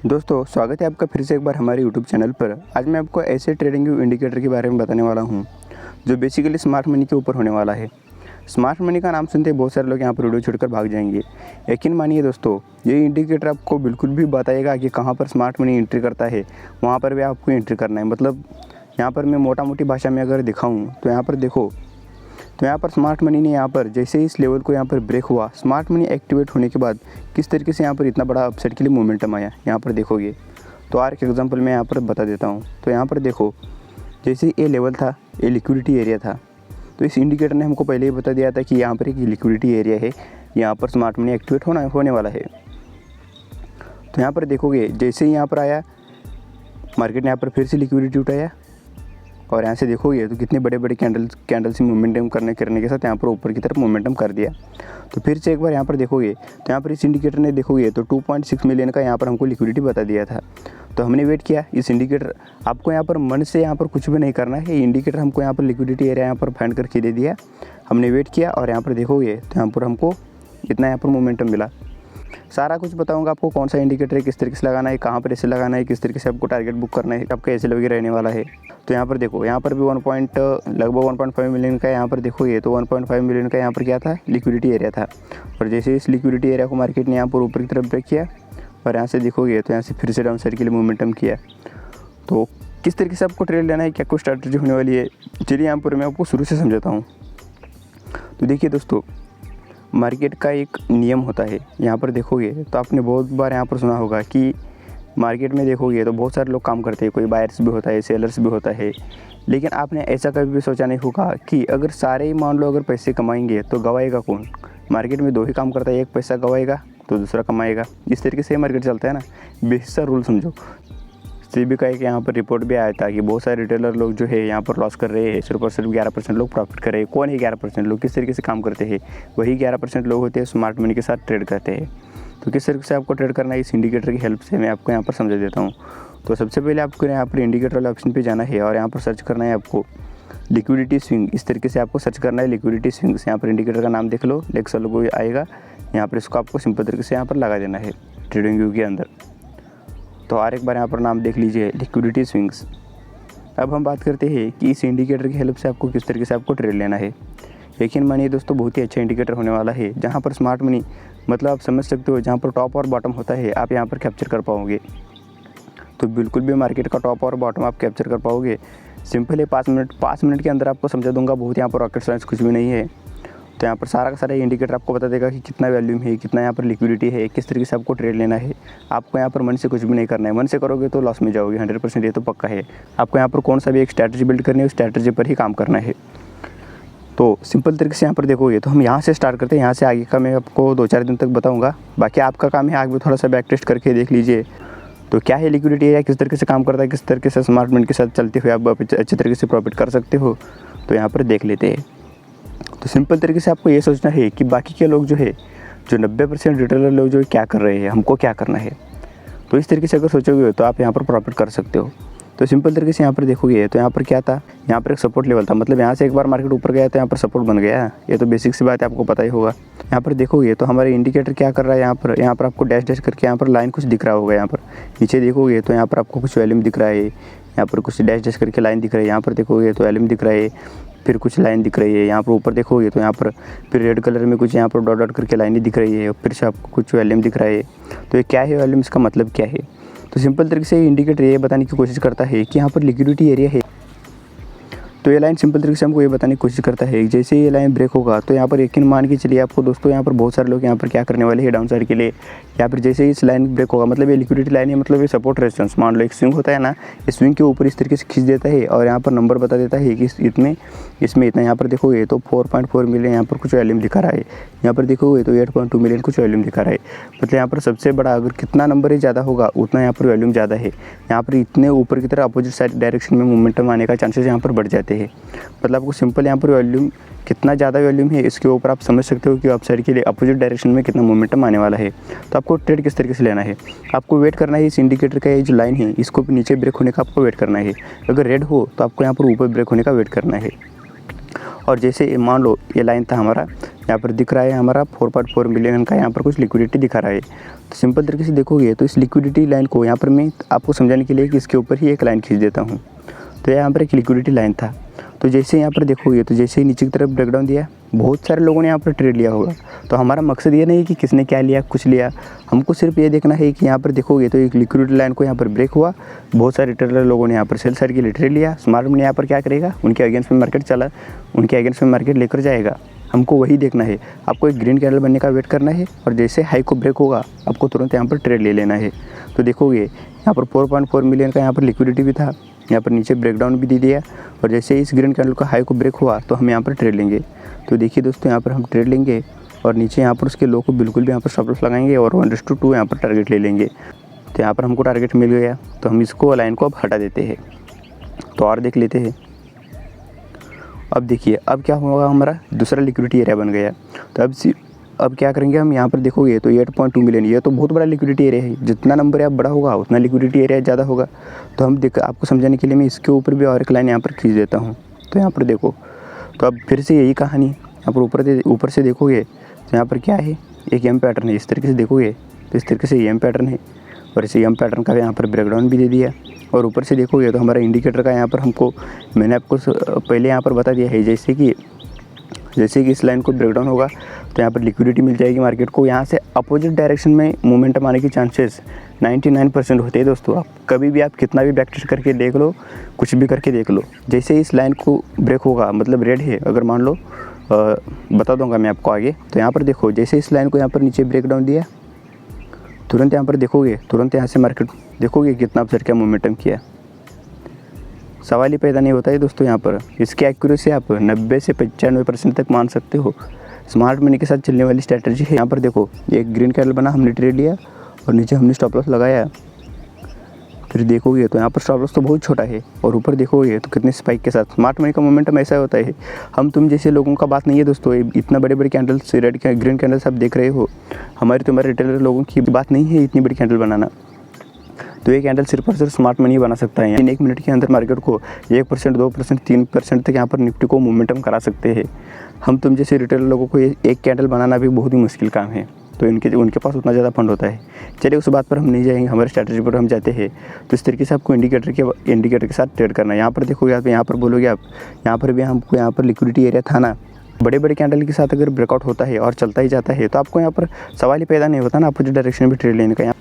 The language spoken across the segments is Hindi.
दोस्तों स्वागत है आपका फिर से एक बार हमारे यूट्यूब चैनल पर। आज मैं आपको ऐसे ट्रेडिंग इंडिकेटर के बारे में बताने वाला हूं जो बेसिकली स्मार्ट मनी के ऊपर होने वाला है। स्मार्ट मनी का नाम सुनते ही बहुत सारे लोग यहां पर वीडियो छोड़कर भाग जाएंगे। यकीन मानिए दोस्तों, ये इंडिकेटर आपको बिल्कुल भी बताएगा कि कहाँ पर स्मार्ट मनी एंट्री करता है, वहाँ पर भी आपको एंट्री करना है। मतलब यहाँ पर मैं मोटा मोटी भाषा में अगर दिखाऊँ तो यहाँ पर देखो, तो यहाँ पर स्मार्ट मनी ने यहाँ पर जैसे ही इस लेवल को यहाँ पर ब्रेक हुआ, स्मार्ट मनी एक्टिवेट होने के बाद किस तरीके से यहाँ पर इतना बड़ा अपसाइड के लिए मोमेंटम आया यहाँ पर देखोगे। तो और एक एग्जांपल मैं यहाँ पर बता देता हूँ। तो यहाँ पर देखो, जैसे ये लेवल था, ये लिक्विडिटी एरिया था। तो इस इंडिकेटर ने हमको पहले ही बता दिया था कि यहाँ पर एक लिक्विडिटी एरिया है, यहाँ पर स्मार्ट मनी एक्टिवेट होने वाला है। तो यहाँ पर देखोगे, जैसे ही यहाँ पर आया मार्केट ने यहाँ पर फिर से लिक्विडिटी उठाया और यहाँ से देखोगे तो कितने बड़े बड़े कैंडल से मोमेंटम करने के साथ यहाँ पर ऊपर की तरफ मोमेंटम कर दिया। तो फिर से एक बार यहाँ पर देखोगे तो यहाँ पर इस इंडिकेटर ने देखोगे तो 2.6 मिलियन का यहाँ पर हमको लिक्विडिटी बता दिया था। तो हमने वेट किया। इस इंडिकेटर आपको यहाँ पर मन से यहाँ पर कुछ भी नहीं करना है। इंडिकेटर हमको यहाँ पर लिक्विडिटी एरिया यहाँ पर फाइंड करके दे दिया। हमने वेट किया और यहाँ पर देखोगे तो यहाँ पर हमको इतना यहाँ पर मोमेंटम मिला। सारा कुछ बताऊंगा आपको, कौन सा इंडिकेटर है, किस तरीके से लगाना है, कहाँ पर ऐसे लगाना है, किस तरीके से आपको टारगेट बुक करना है, आपका ऐसे वगैरह रहने वाला है। तो यहाँ पर देखो, यहाँ पर भी लगभग 1.5 मिलियन का यहाँ पर देखोगे तो 1.5 मिलियन का यहाँ पर क्या था, लिक्विडिटी एरिया था। और जैसे इस लिक्विडिटी एरिया को मार्केट ने यहाँ पर ऊपर की तरफ ब्रेक किया और यहाँ से देखोगे तो यहाँ से फिर से डाउन साइड के लिए मोमेंटम किया। तो किस तरीके से आपको ट्रेड लेना है, क्या कोई स्ट्रैटेजी होने वाली है, चलिए यहाँ पर मैं आपको शुरू से समझाता हूँ। तो देखिए दोस्तों, मार्केट का एक नियम होता है। यहाँ पर देखोगे तो आपने बहुत बार यहाँ पर सुना होगा कि मार्केट में देखोगे तो बहुत सारे लोग काम करते हैं, कोई बायर्स भी होता है, सेलर्स भी होता है। लेकिन आपने ऐसा कभी भी सोचा नहीं होगा कि अगर सारे ही मान लो अगर पैसे कमाएंगे तो गवाएगा कौन। मार्केट में दो ही काम करता है, एक पैसा गवाएगा तो दूसरा कमाएगा। इस तरीके से मार्केट चलता है ना। बेसिक रूल समझो। सेबी का एक यहाँ पर रिपोर्ट भी आया था कि बहुत सारे रिटेलर लोग जो है यहाँ पर लॉस कर रहे हैं, सिर्फ और सिर्फ 11% लोग प्रॉफिट कर रहे हैं। कौन है 11% लोग, किस तरीके से काम करते हैं? वही 11% लोग होते हैं स्मार्ट मनी के साथ ट्रेड करते हैं। तो किस तरीके से आपको ट्रेड करना है, इस इंडिकेटर की हेल्प से मैं आपको यहाँ पर समझा देता हूँ। तो सबसे पहले आपको यहाँ पर इंडिकेटर वाले ऑप्शन पर जाना है और यहाँ पर सर्च करना है आपको लिक्विडिटी स्विंग। इस तरीके से आपको सर्च करना है लिक्विडिटी स्विंग्स। यहाँ पर इंडिकेटर का नाम देख लो, लेक्स लोगो आएगा। यहाँ पर इसको आपको सिंपल तरीके से यहाँ पर लगा देना है ट्रेडिंग व्यू के अंदर। तो और एक बार यहाँ पर नाम देख लीजिए, लिक्विडिटी स्विंग्स। अब हम बात करते हैं कि इस इंडिकेटर की हेल्प से आपको किस तरीके से आपको ट्रेड लेना है। यकीन मानिए दोस्तों, बहुत ही अच्छा इंडिकेटर होने वाला है, जहाँ पर स्मार्ट मनी मतलब आप समझ सकते हो, जहाँ पर टॉप और बॉटम होता है आप यहाँ पर कैप्चर कर पाओगे। तो बिल्कुल भी मार्केट का टॉप और बॉटम आप कैप्चर कर पाओगे। सिंपल है, 5 मिनट के अंदर आपको समझा दूंगा। बहुत यहाँ पर रॉकेट साइंस कुछ भी नहीं है। तो यहाँ पर सारा का सारा इंडिकेटर आपको बता देगा कि कितना वैल्यूम है, कितना यहाँ पर लिक्विडिटी है, किस तरीके से आपको ट्रेड लेना है। आपको यहाँ पर मन से कुछ भी नहीं करना है। मन से करोगे तो लॉस में जाओगे 100%, ये तो पक्का है। आपको यहाँ पर कौन सा भी एक स्ट्रैटेजी बिल्ड करनी है, उस स्ट्रैटेजी पर ही काम करना है। तो सिंपल तरीके से यहाँ पर देखोगे तो हम यहाँ से स्टार्ट करते हैं। यहाँ से आगे का मैं आपको 2-4 दिन तक बताऊँगा। बाकी आपका काम है आगे थोड़ा सा बैक टेस्ट करके देख लीजिए तो क्या है लिक्विडिटी एरिया, किस तरीके से काम करता है, किस तरीके से स्मार्ट मनी के साथ चलते हुए आप अच्छे तरीके से प्रॉफिट कर सकते हो। तो यहाँ पर देख लेते हैं। तो सिंपल तरीके से आपको ये सोचना है कि बाकी के लोग जो है, जो 90% रिटेलर लोग जो क्या कर रहे हैं, हमको क्या करना है। तो इस तरीके से अगर सोचोगे तो आप यहाँ पर प्रॉफिट कर सकते हो। तो सिंपल तरीके से यहाँ पर देखोगे तो यहाँ पर क्या था, यहाँ पर एक सपोर्ट लेवल था। मतलब यहाँ से एक बार मार्केट ऊपर गया तो यहाँ पर सपोर्ट बन गया। ये तो बेसिक सी बात है, आपको पता ही होगा। यहाँ पर देखोगे तो हमारे इंडिकेटर क्या कर रहा है, यहाँ पर आपको डैश डैश करके यहाँ पर लाइन कुछ दिख रहा होगा। यहाँ पर नीचे देखोगे तो यहाँ पर आपको कुछ वॉल्यूम दिख रहा है, यहाँ पर कुछ डैश डैश करके लाइन दिख रही है। यहाँ पर देखोगे तो वॉल्यूम दिख रहा है, फिर कुछ लाइन दिख रही है। यहाँ पर ऊपर देखोगे तो यहाँ पर फिर रेड कलर में कुछ यहाँ पर डॉट डॉट करके लाइनें दिख रही है, फिर से आपको कुछ वॉल्यूम दिख रहा है। तो ये क्या है वॉल्यूम, इसका मतलब क्या है? तो सिंपल तरीके से इंडिकेटर ये बताने की कोशिश करता है कि यहाँ पर लिक्विडिटी एरिया है। तो ये लाइन सिंपल तरीके से हमको ये बताने की कोशिश करता है जैसे ये लाइन ब्रेक होगा तो यहाँ पर यकीन मान के चलिए आपको दोस्तों, यहाँ पर बहुत सारे लोग यहाँ पर क्या करने वाले हैं डाउन साइड के लिए। या फिर जैसे इस लाइन ब्रेक होगा, मतलब ये लिक्विडिटी लाइन है, मतलब ये सपोर्ट रेजिस्टेंस, मान लो एक स्विंग होता है ना, इस स्विंग के ऊपर इस तरीके से खींच देता है और यहाँ पर नंबर बता देता है कि इसमें इतना। यहाँ पर देखोगे तो 4.4 मिलियन यहाँ पर कुछ वॉल्यूम दिखा रहा है। यहाँ पर देखोगे तो 8.2 मिलियन कुछ वॉल्यूम दिखा रहा है। मतलब यहाँ पर सबसे बड़ा अगर कितना नंबर ही ज़्यादा होगा उतना यहाँ पर वॉल्यूम ज़्यादा है। यहाँ पर इतने ऊपर की तरह अपोजिट साइड डायरेक्शन में मोमेंटम आने का चांसेस यहाँ पर बढ़ जाते हैं। मतलब आपको सिंपल यहाँ पर वॉल्यूम कितना ज़्यादा वॉल्यूम है इसके ऊपर आप समझ सकते हो कि अपसाइड के लिए अपोजिट डायरेक्शन में कितना मोमेंटम आने वाला है। तो आपको ट्रेड किस तरीके से लेना है, आपको वेट करना है। इस इंडिकेटर का ये जो लाइन है इसको नीचे ब्रेक होने का आपको वेट करना है। अगर रेड हो तो आपको यहाँ पर ऊपर ब्रेक होने का वेट करना है। और जैसे मान लो ये लाइन था हमारा, यहाँ पर दिख रहा है हमारा 4.4 मिलियन का यहाँ पर कुछ लिक्विडिटी दिखा रहा है। तो सिंपल तरीके से देखोगे तो इस लिक्विडिटी लाइन को यहाँ पर मैं आपको समझाने के लिए कि इसके ऊपर ही एक लाइन खींच देता हूँ। तो यहाँ पर एक लिक्विडिटी लाइन था, तो जैसे यहाँ पर देखोगे तो जैसे ही नीचे की तरफ ब्रेकडाउन दिया, बहुत सारे लोगों ने यहाँ पर ट्रेड लिया होगा। तो हमारा मकसद ये नहीं है कि किसने क्या लिया कुछ लिया, हमको सिर्फ ये देखना है कि यहाँ पर देखोगे तो एक लिक्विडिटी लाइन को यहाँ पर ब्रेक हुआ, बहुत सारे ट्रेडर लोगों ने यहाँ पर सेल साइड के लिए ट्रेड लिया। स्मार्ट मनी यहाँ पर क्या करेगा, उनके अगेंस्ट में मार्केट चला, उनके अगेंस्ट में मार्केट लेकर जाएगा। हमको वही देखना है, आपको एक ग्रीन कैंडल बनने का वेट करना है और जैसे हाई को ब्रेक होगा आपको तुरंत यहाँ पर ट्रेड ले लेना है। तो देखोगे यहाँ पर 4.4 मिलियन का यहाँ पर लिक्विडिटी भी था, यहाँ पर नीचे ब्रेकडाउन भी दे दिया और जैसे इस ग्रीन कैंडल का हाई को ब्रेक हुआ तो हम यहाँ पर ट्रेड लेंगे। तो देखिए दोस्तों, यहाँ पर हम ट्रेड लेंगे और नीचे यहाँ पर उसके लो को बिल्कुल भी यहाँ पर स्टॉप लॉस लगाएंगे और 1:2 यहाँ पर टारगेट ले लेंगे। तो यहाँ पर हमको टारगेट मिल गया, तो हम इसको लाइन को अब हटा देते हैं। तो और देख लेते हैं। अब देखिए अब क्या होगा, हमारा दूसरा लिक्विडिटी एरिया बन गया। तो अब क्या करेंगे हम, यहाँ पर देखोगे तो 8.2 मिलियन, ये तो बहुत बड़ा लिक्विडिटी एरिया है। जितना नंबर यहाँ बड़ा होगा उतना लिक्विडिटी एरिया ज़्यादा होगा। तो हम आपको समझाने के लिए मैं इसके ऊपर भी और एक लाइन यहाँ पर खींच देता हूँ। तो यहाँ पर देखो, तो अब फिर से यही कहानी, यहाँ पर ऊपर से देखोगे तो यहाँ पर क्या है, एक एम पैटर्न है। इस तरीके से देखोगे तो इस तरीके से एम पैटर्न है और इस एम पैटर्न का यहाँ पर ब्रेकडाउन भी दे दिया। और ऊपर से देखोगे तो हमारा इंडिकेटर का यहाँ पर मैंने आपको पहले यहाँ पर बता दिया है, जैसे कि इस लाइन को ब्रेकडाउन होगा तो यहाँ पर लिक्विडिटी मिल जाएगी मार्केट को। यहाँ से अपोजिट डायरेक्शन में मोमेंटम आने के चांसेस 99% होते हैं दोस्तों। आप कभी भी आप कितना भी बैक टेस्ट करके देख लो, कुछ भी करके देख लो, जैसे इस लाइन को ब्रेक होगा मतलब रेड है, अगर मान लो बता दूंगा मैं आपको आगे। तो यहाँ पर देखो, जैसे इस लाइन को यहाँ पर नीचे ब्रेकडाउन दिया, तुरंत यहाँ पर देखोगे, तुरंत यहाँ से मार्केट देखोगे कितना अपसाइड क्या मोमेंटम किया। सवाल ही पैदा नहीं होता है दोस्तों। यहाँ पर इसकी एक्यूरेसी आप 90 से 95% तक मान सकते हो। स्मार्ट मनी के साथ चलने वाली स्ट्रैटेजी है। यहाँ पर देखो, एक ग्रीन कैंडल बना, हमने ट्रेड लिया और नीचे हमने स्टॉप लॉस लगाया। फिर देखोगे तो यहाँ पर स्टॉप लॉस तो बहुत छोटा है और ऊपर देखोगे तो कितने स्पाइक के साथ। स्मार्ट मनी का मोमेंटम ऐसा होता है, हम तुम जैसे लोगों का बात नहीं है दोस्तों। इतना बड़े बड़े कैंडल्स, रेड ग्रीन कैंडल्स आप देख रहे हो, हमारे तुम्हारे रिटेलर लोगों की बात नहीं है इतनी बड़ी कैंडल बनाना। तो ये कैंडल सिर्फ और सिर्फ स्मार्ट मनी बना सकता है। इन 1 मिनट के अंदर मार्केट को 1%, 2%, 3% तक यहाँ पर निफ्टी को मोमेंटम करा सकते हैं। हम तुम जैसे रिटेलर लोगों को एक कैंडल बनाना भी बहुत ही मुश्किल काम है। तो उनके पास उतना ज़्यादा फंड होता है। चलिए उस बात पर हम नहीं जाएंगे, हमारे स्ट्रैटेजी पर हम जाते हैं। तो इस तरीके से आपको इंडिकेटर के साथ ट्रेड करना है। यहाँ पर देखोगे आप, यहाँ पर बोलोगे आप, यहाँ पर भी हमको यहाँ पर लिक्विडिटी एरिया था ना, बड़े बड़े कैंडल के साथ अगर ब्रेकआउट होता है और चलता ही जाता है तो आपको यहाँ पर सवाल ही पैदा नहीं होता ना अपोजिट डायरेक्शन में ट्रेड लेने का।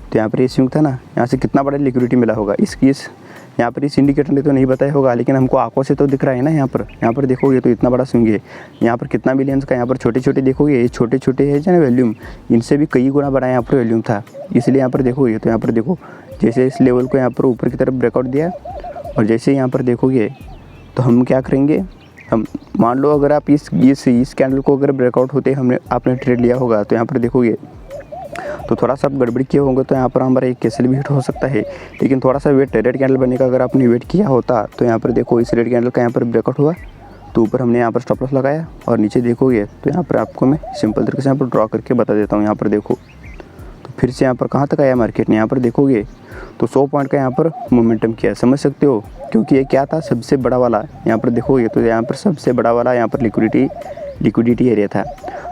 तो यहाँ पर ये स्विंग था ना, यहाँ से कितना बड़ा लिक्विडिटी मिला होगा। यहाँ पर इस इंडिकेटर ने तो नहीं बताया होगा, लेकिन हमको आंखों से तो दिख रहा है ना। यहाँ पर देखोगे तो इतना बड़ा स्विंग है। यहाँ पर कितना मिलियंस का, यहाँ पर छोटे छोटे देखोगे, ये छोटे छोटे है जो ना वैल्यूम, इनसे भी कई गुना बड़ा यहाँ पर वैल्यूम था। इसलिए यहाँ पर देखोगे तो यहाँ पर देखो, जैसे इस लेवल को यहाँ पर ऊपर की तरफ ब्रेकआउट दिया और जैसे यहाँ पर देखोगे तो हम क्या करेंगे, हम मान लो अगर आप इस कैंडल को अगर ब्रेकआउट होते आपने ट्रेड लिया होगा तो यहाँ पर देखोगे तो थोड़ा सा गड़बड़ी किए होंगे तो यहाँ पर हमारा एक कैसल भी हिट हो सकता है। लेकिन थोड़ा सा वेट, रेड कैंडल बनने का अगर आपने वेट किया होता तो यहाँ पर देखो, इस रेड कैंडल का यहाँ पर ब्रेकआउट हुआ तो ऊपर हमने यहाँ पर स्टॉप लॉस लगाया और नीचे देखोगे तो यहाँ पर आपको मैं सिंपल तरीके से यहाँ पर ड्रॉ करके बता देता हूँ। यहाँ पर देखो तो फिर से यहाँ पर कहाँ तक आया मार्केट ने, यहाँ पर देखोगे तो 100 पॉइंट का यहाँ पर मोमेंटम किया, समझ सकते हो। क्योंकि ये क्या था, सबसे बड़ा वाला, यहाँ पर देखोगे तो यहाँ पर सबसे बड़ा वाला यहाँ पर लिक्विडिटी एरिया था।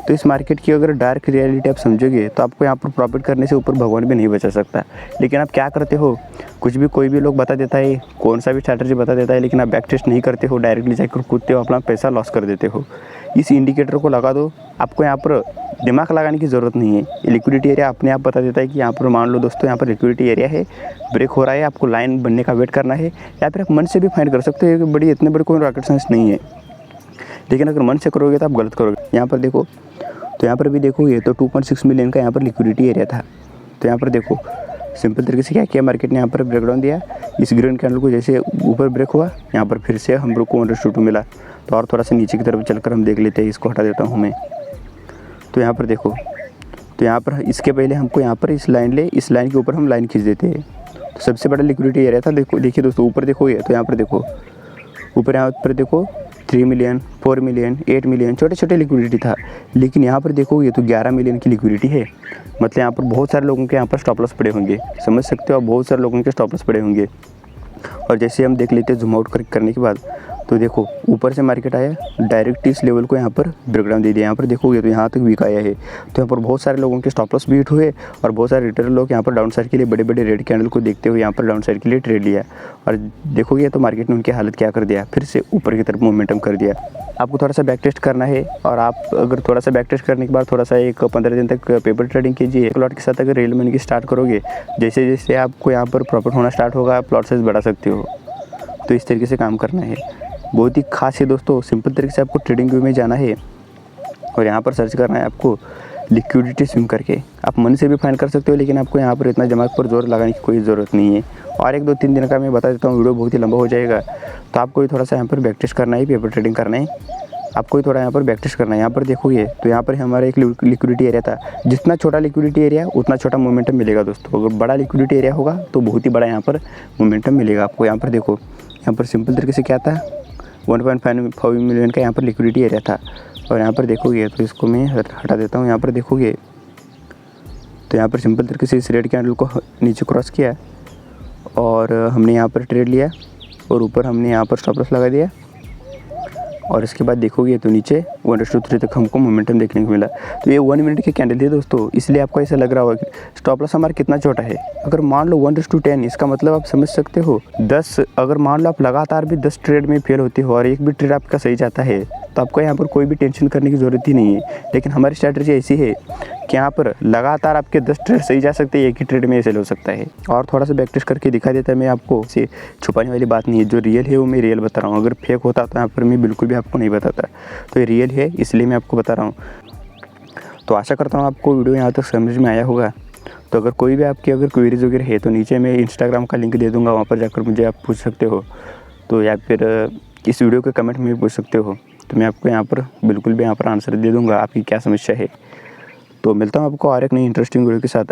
तो इस मार्केट की अगर डार्क रियलिटी आप समझोगे तो आपको यहाँ पर प्रॉफिट करने से ऊपर भगवान भी नहीं बचा सकता। लेकिन आप क्या करते हो, कोई भी लोग बता देता है, कौन सा भी स्ट्रैटेजी बता देता है, लेकिन आप बैक टेस्ट नहीं करते हो, डायरेक्टली जाकर कूदते हो, अपना पैसा लॉस कर देते हो। इस इंडिकेटर को लगा दो, आपको यहाँ पर दिमाग लगाने की ज़रूरत नहीं है। लिक्विडिटी एरिया अपने आप बता देता है कि यहाँ पर मान लो दोस्तों, यहाँ पर लिक्विडिटी एरिया है, ब्रेक हो रहा है, आपको लाइन बनने का वेट करना है। या फिर आप मन से भी फाइंड कर सकते हो कि इतने बड़े कोई रॉकेट साइंस नहीं है। लेकिन अगर मन से करोगे तो आप गलत करोगे। यहाँ पर देखो तो यहाँ पर भी देखोगे तो 2.6 मिलियन का यहाँ पर लिक्विडिटी एरिया था। तो यहाँ पर देखो सिंपल तरीके से क्या किया मार्केट ने, यहाँ पर ब्रेकडाउन दिया, इस ग्रीन कैंडल को जैसे ऊपर ब्रेक हुआ, यहाँ पर फिर से हम लोग को 1:2 मिला। तो और थोड़ा सा नीचे की तरफ चलकर हम देख लेते हैं, इसको हटा देता हूँ मैं। तो यहाँ पर देखो, तो यहाँ पर इसके पहले हमको यहाँ पर इस लाइन के ऊपर हम लाइन खींच देते हैं। तो सबसे बड़ा लिक्विडिटी एरिया था। देखिए दोस्तों, ऊपर देखोगे तो यहाँ पर देखो, ऊपर यहाँ पर देखो 3 मिलियन, 4 मिलियन, 8 मिलियन छोटे छोटे लिक्विडिटी था। लेकिन यहाँ पर देखोगे तो 11 मिलियन की लिक्विडिटी है। मतलब यहाँ पर बहुत सारे लोगों के यहाँ पर स्टॉप लॉस पड़े होंगे, समझ सकते हो आप, बहुत सारे लोगों के स्टॉप लॉस पड़े होंगे। और जैसे हम देख लेते हैं जूम आउट करने के बाद, तो देखो ऊपर से मार्केट आया, डायरेक्ट इस लेवल को यहाँ पर ब्रेकडाउन दे दिया। यहाँ पर देखोगे तो यहाँ तक वीक आया है। तो यहाँ पर बहुत सारे लोगों के स्टॉप लॉस भी हिट हुए और बहुत सारे रिटेलर लोग यहाँ पर डाउन साइड के लिए बड़े बड़े रेड कैंडल को देखते हुए यहाँ पर डाउन साइड के लिए ट्रेड लिया। और देखोगे तो मार्केट ने उनकी हालत क्या कर दिया, फिर से ऊपर की तरफ मोमेंटम कर दिया। आपको थोड़ा सा बैक टेस्ट करना है और आप अगर थोड़ा सा बैक टेस्ट करने के बाद थोड़ा सा एक 15 दिन तक पेपर ट्रेडिंग कीजिए। एक लॉट के साथ अगर रियल मनी की स्टार्ट करोगे, जैसे जैसे आपको यहाँ पर प्रॉफिट होना स्टार्ट होगा, आप लॉट साइज बढ़ा सकते हो। तो इस तरीके से काम करना है, बहुत ही खास है दोस्तों। सिंपल तरीके से आपको ट्रेडिंग व्यू में जाना है और यहाँ पर सर्च करना है आपको लिक्विडिटी स्विंग करके। आप मन से भी फाइंड कर सकते हो, लेकिन आपको यहाँ पर इतना दिमाग पर जोर लगाने की कोई ज़रूरत नहीं है। और 1-2-3 दिन का मैं बता देता हूँ, वीडियो बहुत ही लंबा हो जाएगा। तो आपको थोड़ा सा यहाँ पर बैक टेस्ट करना है, पेपर ट्रेडिंग करना है, आपको थोड़ा यहाँ पर बैक टेस्ट करना है। यहाँ पर देखोगे तो यहाँ पर हमारा एक लिक्विडिटी एरिया था। जितना छोटा लिक्विडिटी एरिया उतना छोटा मोमेंटम मिलेगा दोस्तों। अगर बड़ा लिक्विडिटी एरिया होगा तो बहुत ही बड़ा यहाँ पर मोमेंटम मिलेगा आपको। यहाँ पर देखो, यहाँ पर सिंपल तरीके से क्या था, 1.5 मिलियन का यहाँ पर लिक्विडिटी एरिया था। और यहाँ पर देखोगे तो इसको मैं हटा देता हूँ। यहाँ पर देखोगे तो यहाँ पर सिंपल तरीके से इस रेड कैंडल को नीचे क्रॉस किया और हमने यहाँ पर ट्रेड लिया और ऊपर हमने यहाँ पर स्टॉप लॉस लगा दिया। और इसके बाद देखोगे तो नीचे 1:3 तक हमको मोमेंटम देखने को मिला। तो ये 1 मिनट की कैंडल है दोस्तों, इसलिए आपको ऐसा लग रहा होगा कि स्टॉप लॉस हमारा कितना छोटा है। अगर मान लो 1:10, इसका मतलब आप समझ सकते हो 10। अगर मान लो आप लगातार भी 10 ट्रेड में फेल होते हो और एक भी ट्रेड आपका सही जाता है, तो आपको यहाँ पर कोई भी टेंशन करने की ज़रूरत ही नहीं है। लेकिन हमारी स्ट्रैटेजी ऐसी है कि यहाँ पर लगातार आपके 10 ट्रेड सही जा सकते हैं, एक ही ट्रेड में सेल हो सकता है। और थोड़ा सा बैक टेस्ट करके दिखा देता है मैं आपको, से छुपाने वाली बात नहीं है। जो रियल है वो मैं रियल बता रहा हूँ। अगर फेक होता तो यहाँ पर मैं बिल्कुल भी आपको नहीं बताता। तो ये रियल है, इसलिए मैं आपको बता रहा हूँ। तो आशा करता हूँ आपको वीडियो यहाँ तक समझ में आया होगा। तो अगर कोई भी आपकी अगर क्वेरीज वगैरह है तो नीचे मैं इंस्टाग्राम का लिंक दे दूँगा, वहाँ पर जाकर मुझे आप पूछ सकते हो। तो या फिर इस वीडियो के कमेंट में भी पूछ सकते हो, तो मैं आपको यहाँ पर बिल्कुल भी यहाँ पर आंसर दे दूँगा आपकी क्या समस्या है। तो मिलता हूँ आपको और एक नई इंटरेस्टिंग वीडियो के साथ।